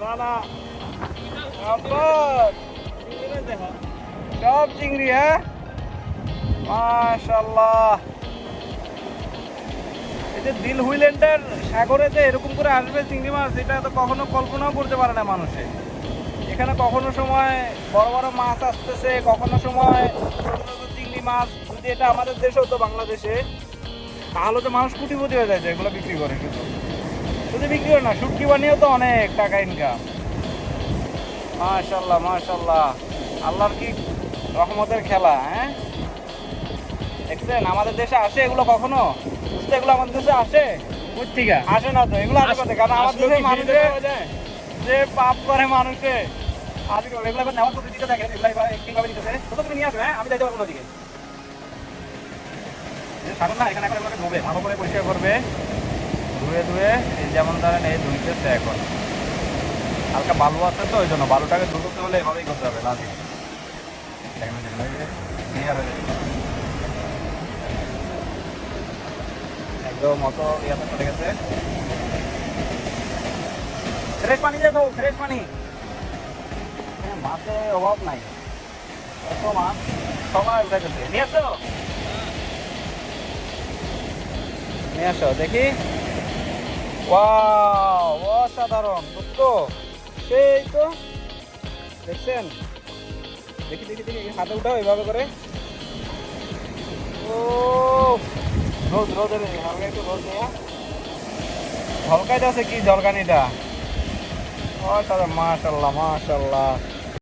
না না আব্বার সব চিংড়ি, হ্যাঁ মাশাআল্লাহ। এই যে দিল হুইল্যান্ডের সাগরে যে এরকম করে আসবে চিংড়ি মাছ, এটা তো কখনো কল্পনাও করতে পারে না মানুষে। এখানে কখনো সময় বড় বড় মাছ আসতেছে, কখনো সময় ছোট ছোট চিংড়ি মাছ। যদি এটা আমাদের দেশে হতো, বাংলাদেশে, তাহলে তো মানুষ কোটিপতি হয়ে যায় এগুলো বিক্রি করে। শুধু শুধু বিক্রি করে না, শুটকি বানিয়েও তো অনেক টাকা ইনকাম। মাশাআল্লাহ মাশাআল্লাহ, আল্লাহর কি রহমতের খেলা। হ্যাঁ দেখছেন, আমাদের দেশে আসে এগুলো কখনো? বুঝতে এগুলো আমাদের দেশে আসে? কোথেকে আসে না তো, এগুলো আসে কোথায়? কারণ আমাদের দেশের মানুষে যে পাপ করে মানুষে আজকে এগুলো এখন নেওয়ার পদ্ধতিটা দেখেন, এগুলো কিভাবে নিতেছে। কত করে নিয়ে আসবে? হ্যাঁ আমি যাইতে পারবো না দিকে সাগর না, এখানে এখন এগুলোকে ধোবে, ভালো করে পরিষ্কার করবে, ধুয়ে ধুয়ে এই যেমন ধরেন এই ধুইতেছে। এখন হালকা বালু আছে তো, ওই জন্য বালুটাকে দূর করতে হলে এভাবেই করতে হবে। লাল একদম মতো ইয়াতে চলে গেছে। ফ্রেশ পানি দেখো, ফ্রেশ পানি, মাছের অভাব নাই। কত মাছ সবাই উঠাইতেছে। নিয়ে আসো, নিয়ে আসো দেখি। ওয়াও, অসাধারণ তো, সেই তো দেখছেন। দেখি দেখি দেখি, হাতে উঠাও এইভাবে করে। ও রোদ, রোদের হালকা একটু রোদ নেওয়া, ঝলকাইতে আছে কি ঝলকানিটা। অসাধারণ, মাশাআল্লাহ মাশাআল্লাহ।